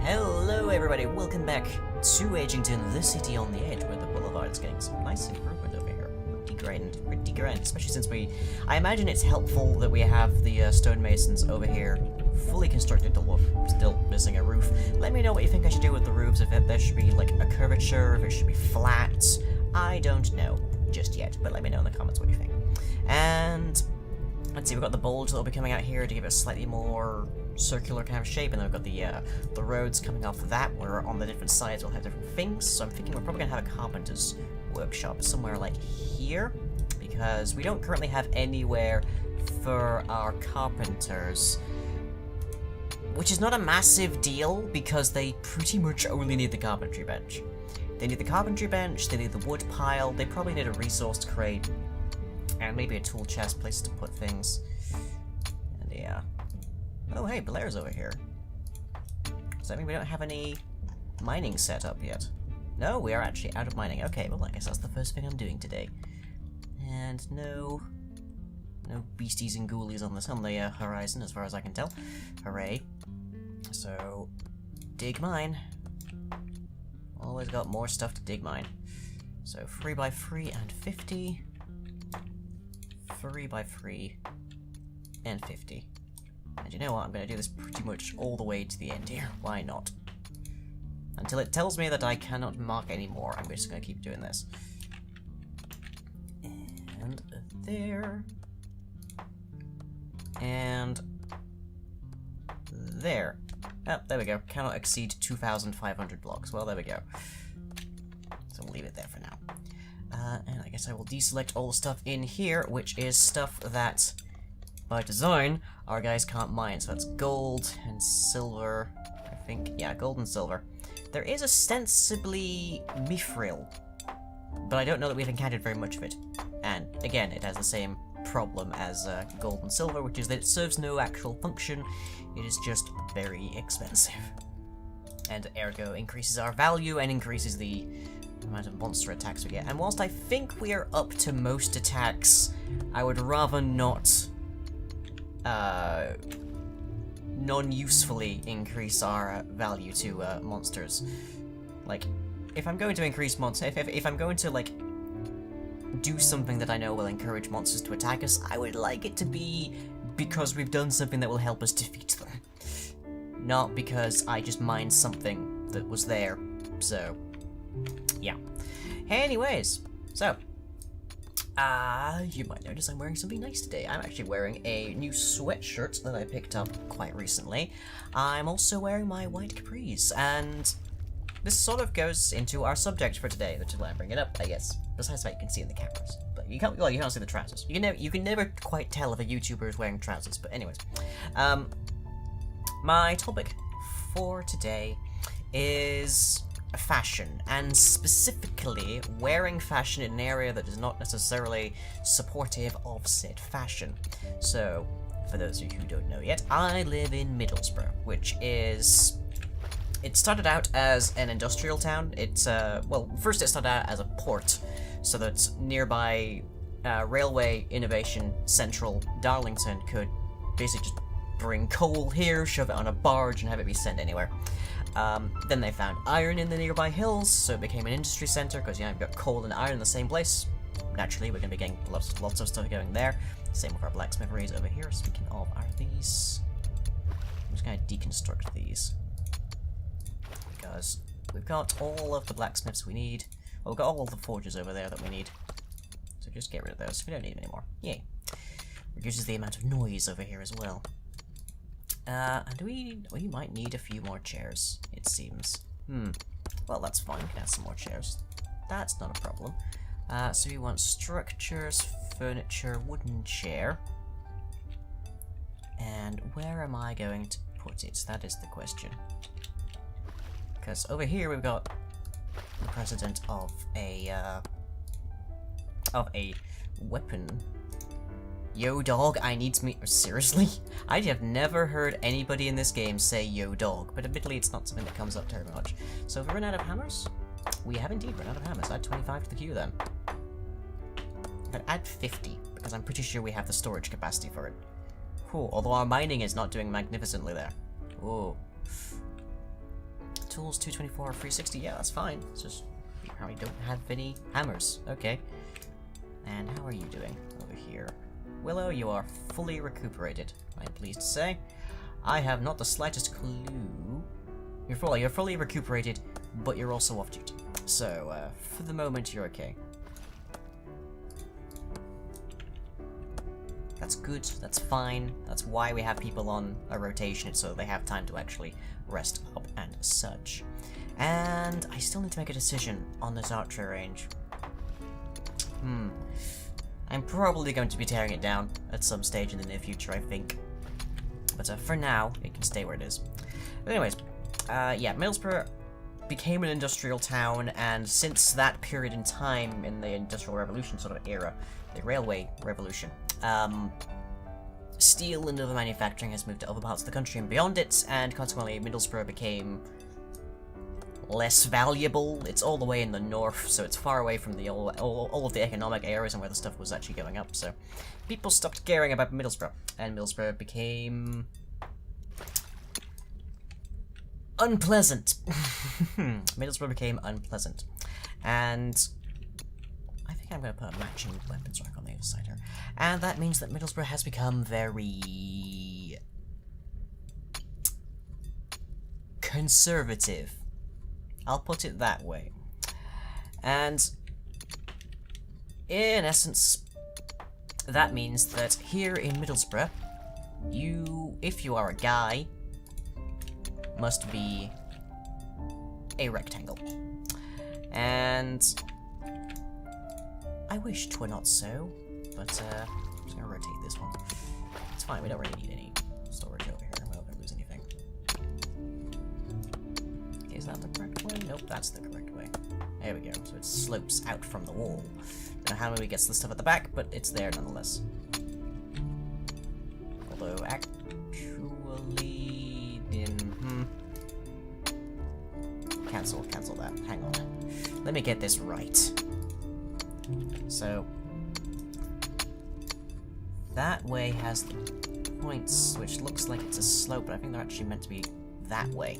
Hello everybody, welcome back to Edgington, the city on the edge where the boulevard's getting some nice improvement over here. Pretty grand, especially since I imagine it's helpful that we have the stonemasons over here fully constructed to look, still missing a roof. Let me know what you think I should do with the roofs, if there should be like a curvature, if it should be flat. I don't know just yet, but let me know in the comments what you think. And let's see, we've got the bulge that'll be coming out here to give it a slightly more circular kind of shape, and then we've got the roads coming off of that, where on the different sides we'll have different things. So I'm thinking we're probably gonna have a carpenter's workshop somewhere like here, because we don't currently have anywhere for our carpenters, which is not a massive deal because they pretty much only need the carpentry bench. They need the carpentry bench, they need the wood pile, they probably need a resource crate, and maybe a tool chest, place to put things. And yeah. Oh hey, Blair's over here. Does that mean we don't have any mining set up yet? No, we are actually out of mining. Okay, well I guess that's the first thing I'm doing today. And no beasties and ghoulies on the horizon as far as I can tell. Hooray. So, dig mine. Always got more stuff to dig mine. So 3x3 and 50. 3x3 and 50. And you know what, I'm going to do this pretty much all the way to the end here. Why not? Until it tells me that I cannot mark anymore, I'm just going to keep doing this. And there. And there. Oh, there we go. Cannot exceed 2,500 blocks. Well, there we go. So we'll leave it there for now. And I guess I will deselect all the stuff in here, which is stuff that, by design, our guys can't mine. So that's gold and silver, I think. Yeah, gold and silver. There is ostensibly mithril, but I don't know that we've encountered very much of it. And again, it has the same problem as gold and silver, which is that it serves no actual function. It is just very expensive. And ergo increases our value and increases the amount of monster attacks we get. And whilst I think we are up to most attacks, I would rather not non-usefully increase our value to monsters. Like, if I'm going to increase monsters, if I'm going to like do something that I know will encourage monsters to attack us, I would like it to be because we've done something that will help us defeat them. Not because I just mined something that was there. So, yeah. Anyways, so, you might notice I'm wearing something nice today. I'm actually wearing a new sweatshirt that I picked up quite recently. I'm also wearing my white capris, and this sort of goes into our subject for today, which is why I bring it up, I guess. Besides that, you can see in the cameras. But you can't, well, you can't see the trousers. You can never quite tell if a YouTuber is wearing trousers, but anyways. My topic for today is fashion, and specifically wearing fashion in an area that is not necessarily supportive of said fashion. So, for those of you who don't know yet, I live in Middlesbrough, which is... It started out as an industrial town. It's, well, first it started out as a port, so that nearby Railway Innovation Central Darlington could basically just bring coal here, shove it on a barge, and have it be sent anywhere. Then they found iron in the nearby hills, so it became an industry center, because, you know, you've got coal and iron in the same place. Naturally, we're going to be getting lots of stuff going there. Same with our blacksmitheries over here. Speaking of, are these... I'm just going to deconstruct these. Because we've got all of the blacksmiths we need. Well, we've got all of the forges over there that we need. So just get rid of those. We don't need them anymore. Yay. Reduces the amount of noise over here as well. And we might need a few more chairs, it seems. Well, that's fine. We can add some more chairs. That's not a problem. So we want structures, furniture, wooden chair. And where am I going to put it? That is the question. Because over here we've got the president of a weapon. Yo dog, I need to meet... Seriously? I have never heard anybody in this game say yo dog, but admittedly it's not something that comes up terribly much. So have we run out of hammers? We have indeed run out of hammers. Add 25 to the queue then. But add 50, because I'm pretty sure we have the storage capacity for it. Cool, although our mining is not doing magnificently there. Whoa. tools, 224, 360. Yeah, that's fine. It's just you apparently don't have any hammers. Okay. And how are you doing over here? Willow, you are fully recuperated, I'm pleased to say. I have not the slightest clue. You're fully recuperated, but you're also off duty. So, for the moment, you're okay. That's good, that's fine. That's why we have people on a rotation, so they have time to actually rest up and such. And I still need to make a decision on this archery range. I'm probably going to be tearing it down at some stage in the near future, I think. But for now, it can stay where it is. But anyways, yeah, Middlesbrough became an industrial town, and since that period in time in the Industrial Revolution sort of era, the Railway Revolution, steel and other manufacturing has moved to other parts of the country and beyond it, and consequently Middlesbrough became less valuable. It's all the way in the north, so it's far away from the all of the economic areas and where the stuff was actually going up, so people stopped caring about Middlesbrough, and Middlesbrough became unpleasant. Middlesbrough became unpleasant, and I think I'm going to put a matching weapons rack on the other side here, and that means that Middlesbrough has become very conservative. I'll put it that way. And in essence, that means that here in Middlesbrough, you, if you are a guy, must be a rectangle. And I wish 'twere not so, but I'm just gonna rotate this one. It's fine, we don't really need any storage over here. We're not gonna lose anything. Is that the correct way? Nope, that's the correct way. There we go. So it slopes out from the wall. Don't know how many gets the stuff at the back, but it's there nonetheless. Although actually, cancel that. Hang on. Let me get this right. So that way has the points, which looks like it's a slope, but I think they're actually meant to be that way.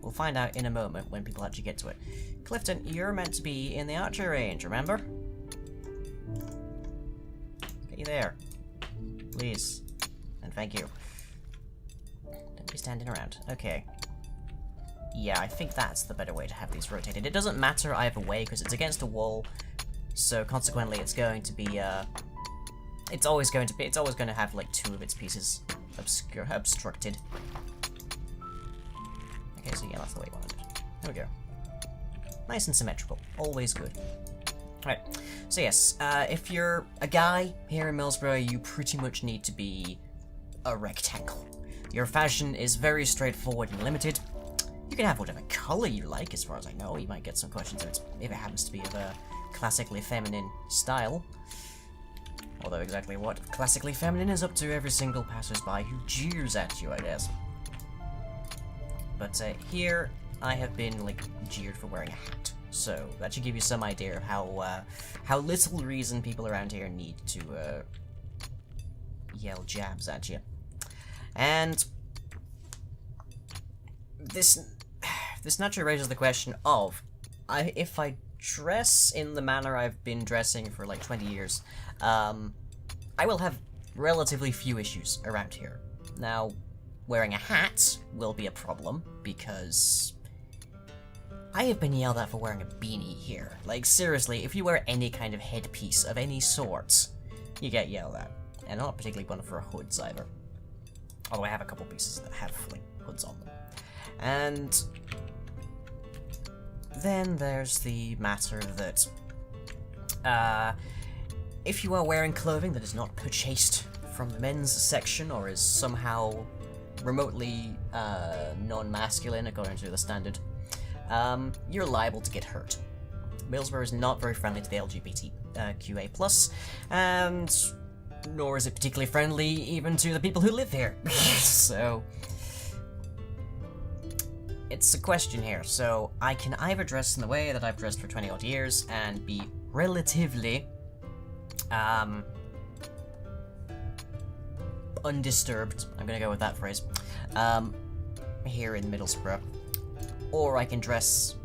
We'll find out in a moment when people actually get to it. Clifton, you're meant to be in the archery range, remember? Get you there. Please. And thank you. Don't be standing around. Okay. Yeah, I think that's the better way to have these rotated. It doesn't matter either way, because it's against a wall, so consequently it's going to be, it's always going to have, like, two of its pieces obstructed. Okay, so yeah, that's the way you want it. There we go. Nice and symmetrical. Always good. Alright, so yes, if you're a guy here in Middlesbrough, you pretty much need to be a rectangle. Your fashion is very straightforward and limited. You can have whatever color you like, as far as I know. You might get some questions if it happens to be of a classically feminine style. Although exactly what classically feminine is up to every single passersby who jeers at you, I guess. But here, I have been, like, jeered for wearing a hat. So, that should give you some idea of how little reason people around here need to, yell jabs at you. And this naturally raises the question of, if I dress in the manner I've been dressing for, like, 20 years, I will have relatively few issues around here. Now, wearing a hat will be a problem, because I have been yelled at for wearing a beanie here. Like, seriously, if you wear any kind of headpiece of any sort, you get yelled at. And not particularly one for hoods, either. Although I have a couple pieces that have, like, hoods on them. And then there's the matter that, if you are wearing clothing that is not purchased from the men's section, or is somehow remotely non-masculine according to the standard, you're liable to get hurt. Middlesbrough is not very friendly to the LGBTQA+, and nor is it particularly friendly even to the people who live here. So it's a question here. So I can either dress in the way that I've dressed for 20 odd years and be relatively undisturbed, I'm gonna go with that phrase, here in Middlesbrough, or I can dress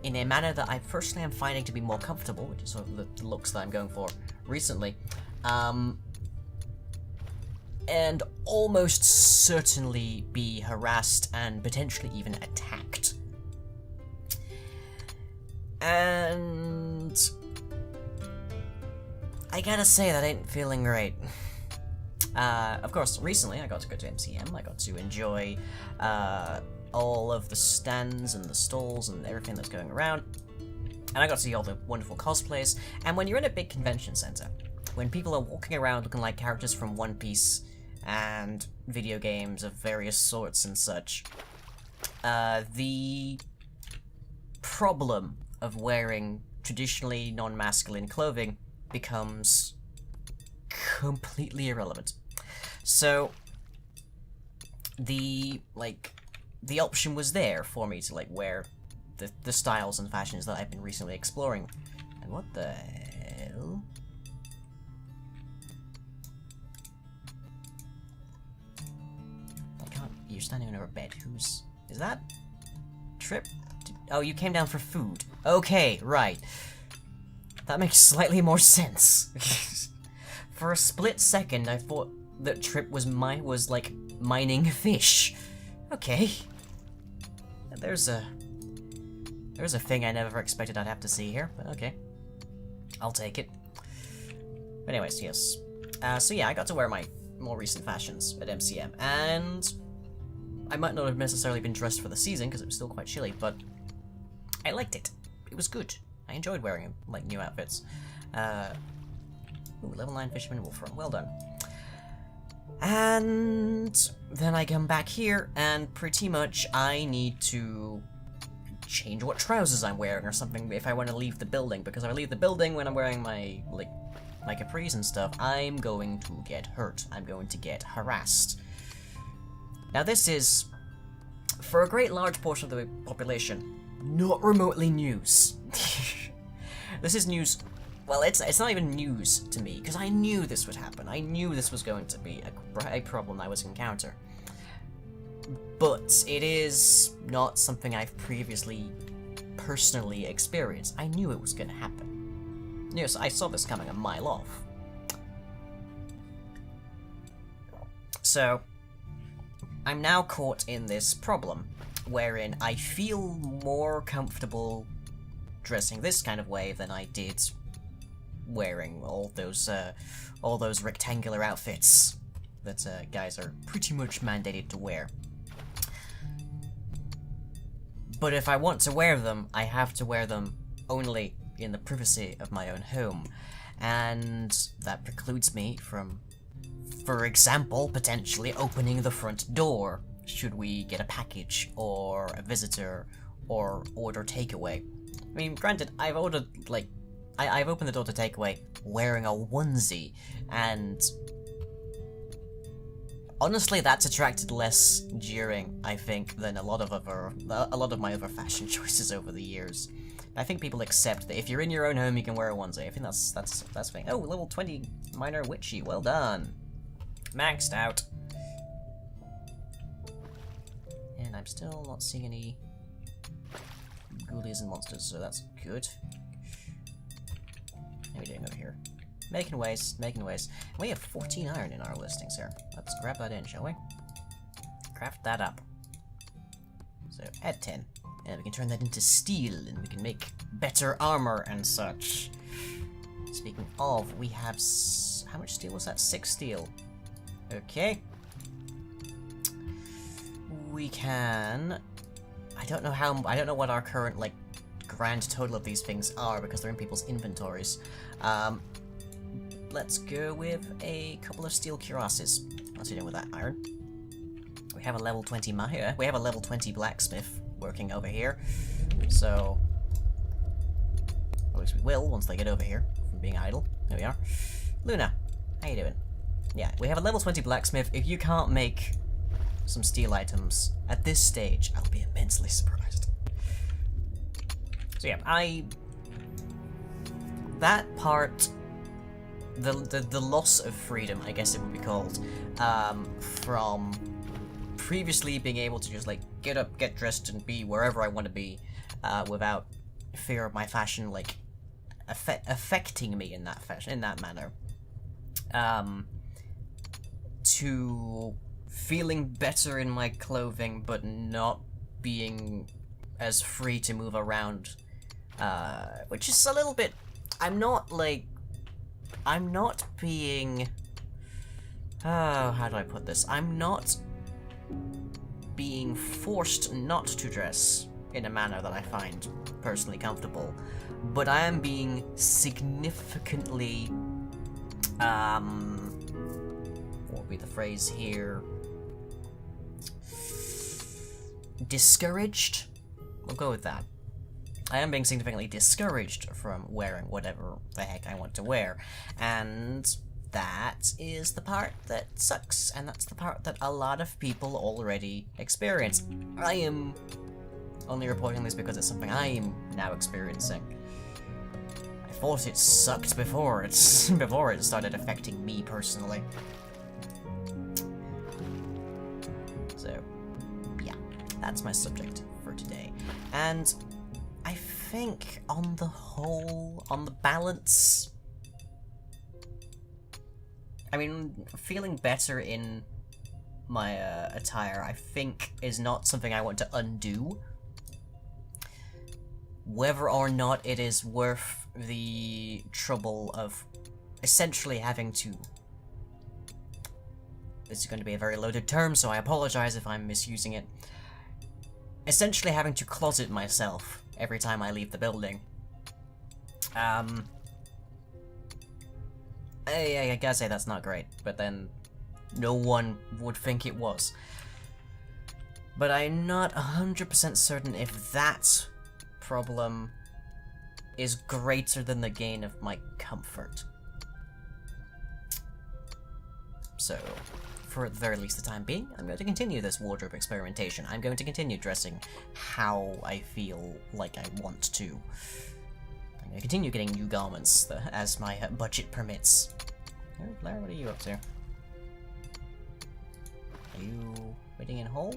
in a manner that I personally am finding to be more comfortable, which is sort of the looks that I'm going for recently, and almost certainly be harassed and potentially even attacked. And I gotta say that ain't feeling great. Of course, recently I got to go to MCM, I got to enjoy all of the stands and the stalls and everything that's going around, and I got to see all the wonderful cosplays. And when you're in a big convention center, when people are walking around looking like characters from One Piece and video games of various sorts and such, the problem of wearing traditionally non-masculine clothing becomes completely irrelevant. So the option was there for me to wear the styles and fashions that I've been recently exploring. And what the hell? I can't. You're standing under a bed. Is that Trip? Oh, you came down for food. Okay, right. That makes slightly more sense. For a split second, I thought that Trip was mining fish. Okay. There's a thing I never expected I'd have to see here, but okay. I'll take it. But anyways, yes. So yeah, I got to wear my more recent fashions at MCM, and I might not have necessarily been dressed for the season because it was still quite chilly, but I liked it. It was good. I enjoyed wearing new outfits. Ooh, level 9 Fisherman Wolfram. Well done. And then I come back here, and pretty much I need to change what trousers I'm wearing or something if I want to leave the building, because if I leave the building when I'm wearing my capris and stuff, I'm going to get hurt. I'm going to get harassed. Now this is, for a great large portion of the population, not remotely news. This is news. Well, it's not even news to me, because I knew this would happen. I knew this was going to be a problem I was encounter. But it is not something I've previously personally experienced. I knew it was going to happen. Yes, I saw this coming a mile off. So, I'm now caught in this problem, wherein I feel more comfortable dressing this kind of way than I did wearing all those rectangular outfits that guys are pretty much mandated to wear. But if I want to wear them, I have to wear them only in the privacy of my own home, and that precludes me from, for example, potentially opening the front door should we get a package or a visitor or order takeaway. I mean, granted, I've ordered I've opened the door to takeaway wearing a onesie, and honestly, that's attracted less jeering, I think, than a lot of my other fashion choices over the years. I think people accept that if you're in your own home, you can wear a onesie. I think that's thing. Oh, level 20 minor witchy, well done. Maxed out. And I'm still not seeing any ghoulies and monsters, so that's good. How are we doing over here? Making ways, making ways. We have 14 iron in our listings here. Let's grab that in, shall we? Craft that up. So, add 10. And we can turn that into steel, and we can make better armor and such. Speaking of, we have how much steel was that? 6 steel. Okay. We can... I don't know what our current, grand total of these things are, because they're in people's inventories. Let's go with a couple of steel cuirasses. What's he doing with that iron? We have a level 20 Mahir. We have a level 20 blacksmith working over here. So, at least we will once they get over here from being idle. There we are. Luna, how you doing? Yeah, we have a level 20 blacksmith. If you can't make some steel items at this stage, I'll be immensely surprised. So yeah, that part, the loss of freedom, I guess it would be called, from previously being able to just, like, get up, get dressed, and be wherever I want to be, without fear of my fashion, like, affecting me in that manner. To feeling better in my clothing, but not being as free to move around, which is a little bit... I'm not being... Oh, how do I put this? I'm not being forced not to dress in a manner that I find personally comfortable, but I am being significantly, what would be the phrase here? Discouraged? We'll go with that. I am being significantly discouraged from wearing whatever the heck I want to wear, and that is the part that sucks, and that's the part that a lot of people already experience. I am only reporting this because it's something I am now experiencing. I thought it sucked before it started affecting me personally. So, yeah, that's my subject for today. And I think, on the whole, on the balance, I mean, feeling better in my attire, I think, is not something I want to undo. Whether or not it is worth the trouble of essentially having to... This is going to be a very loaded term, so I apologize if I'm misusing it. Essentially having to closet myself every time I leave the building. I gotta say that's not great, but then no one would think it was. But I'm not 100% certain if that problem is greater than the gain of my comfort. So, for at the very least the time being, I'm going to continue this wardrobe experimentation. I'm going to continue dressing how I feel like I want to. I'm going to continue getting new garments as my budget permits. Oh, Blair, what are you up to? Are you waiting in hole?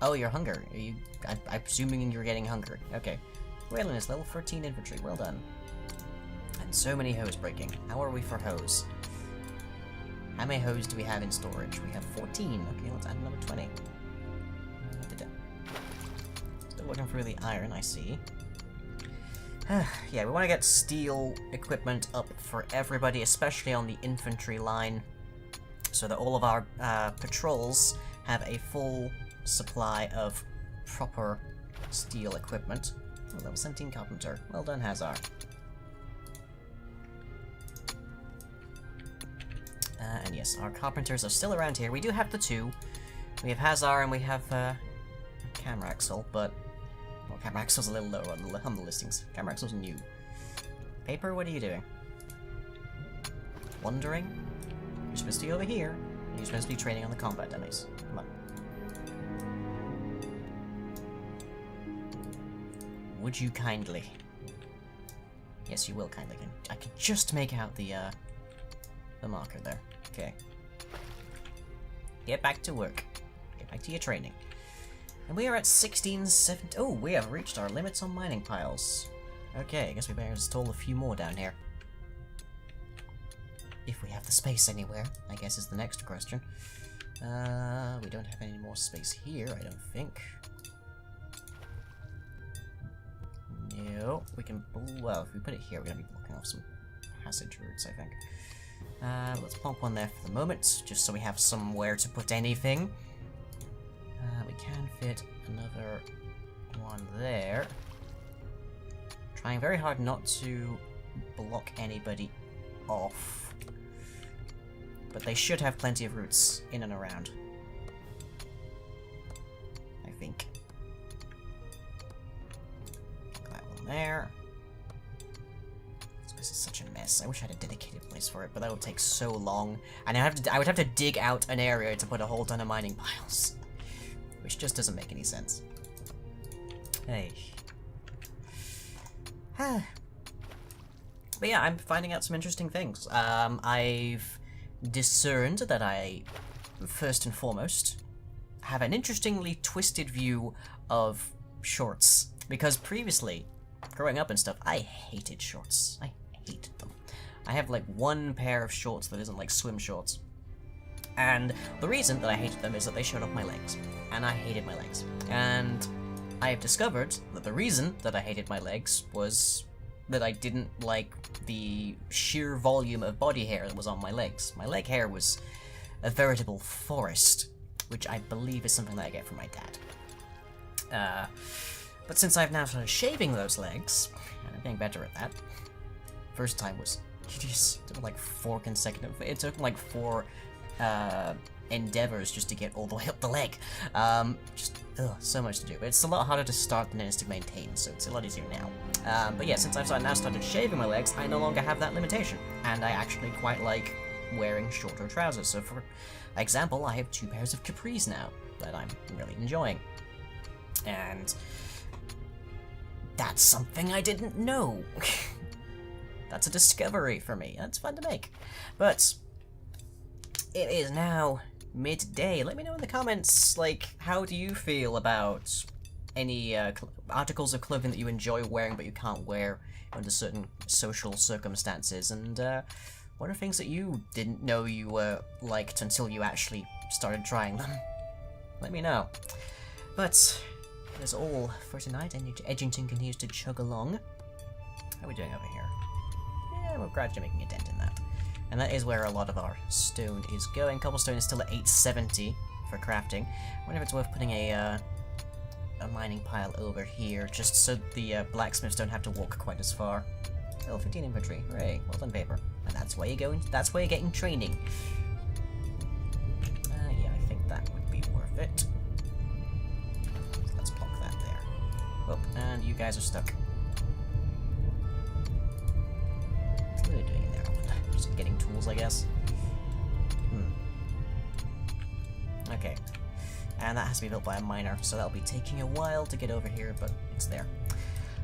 Oh, you're hunger. I'm presuming you're getting hunger. Okay. Waylon is level 13 infantry. Well done. And so many hose breaking. How are we for hose? How many hose do we have in storage? We have 14. Okay, let's add another 20. Still looking through the iron, I see. Yeah, we want to get steel equipment up for everybody, especially on the infantry line, so that all of our patrols have a full supply of proper steel equipment. Oh, level 17 carpenter. Well done, Hazar. And yes, our carpenters are still around here. We do have the two. We have Hazar and we have Camraxel, but... Well, Camraxel's a little lower on the listings. Camraxel's new. Paper, what are you doing? Wandering? You're supposed to be over here. You're supposed to be training on the combat dummies. Come on. Would you kindly? Yes, you will kindly. I can just make out the marker there. Okay. Get back to work. Get back to your training. And we are at 1670. Oh, we have reached our limits on mining piles. Okay, I guess we better install a few more down here. If we have the space anywhere, I guess is the next question. We don't have any more space here, I don't think. No, we can... Well, if we put it here, we're going to be blocking off some passage routes, I think. Let's pump one there for the moment, just so we have somewhere to put anything. We can fit another one there. Trying very hard not to block anybody off. But they should have plenty of routes in and around. I think. That one there. This is such a mess. I wish I had a dedicated place for it, but that would take so long. And I would have to dig out an area to put a whole ton of mining piles. Which just doesn't make any sense. Hey. But yeah, I'm finding out some interesting things. I've discerned that I first and foremost, have an interestingly twisted view of shorts. Because previously, growing up and stuff, I hated shorts. I hated them. I have like one pair of shorts that isn't like swim shorts. And the reason that I hated them is that they showed off my legs. And I hated my legs. And I have discovered that the reason that I hated my legs was that I didn't like the sheer volume of body hair that was on my legs. My leg hair was a veritable forest, which I believe is something that I get from my dad. But since I've now started shaving those legs, and I'm getting better at that, first time was hideous. It took like 4 consecutive. It took like 4 endeavours just to get all the way up the leg. So much to do. It's a lot harder to start than it is to maintain, so it's a lot easier now. But yeah, since I've now started shaving my legs, I no longer have that limitation, and I actually quite like wearing shorter trousers. So for example, I have 2 pairs of capris now that I'm really enjoying. And that's something I didn't know. That's a discovery for me. That's fun to make. But it is now midday. Let me know in the comments, like, how do you feel about any articles of clothing that you enjoy wearing but you can't wear under certain social circumstances, and what are things that you didn't know you liked until you actually started trying them? Let me know. But that is all for tonight, and Edgington continues to chug along. How are we doing over here? Yeah, we're gradually making a dent in that. And that is where a lot of our stone is going. Cobblestone is still at 870 for crafting. I wonder if it's worth putting a mining pile over here, just so the blacksmiths don't have to walk quite as far. Oh, 15 inventory. Hooray. Well done, paper. And that's where you're going. That's where you're getting training. Yeah, I think that would be worth it. Let's block that there. Oh, and you guys are stuck. What are they doing in there? Just getting tools, I guess. Okay. And that has to be built by a miner, so that'll be taking a while to get over here, but it's there.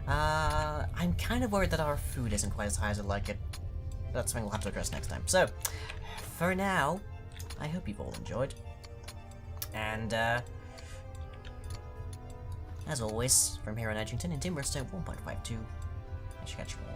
I'm kind of worried that our food isn't quite as high as I'd like it. That's something we'll have to address next time. So, for now, I hope you've all enjoyed. And, as always, from here on Edgington in Timberstone 1.52, I shall catch you all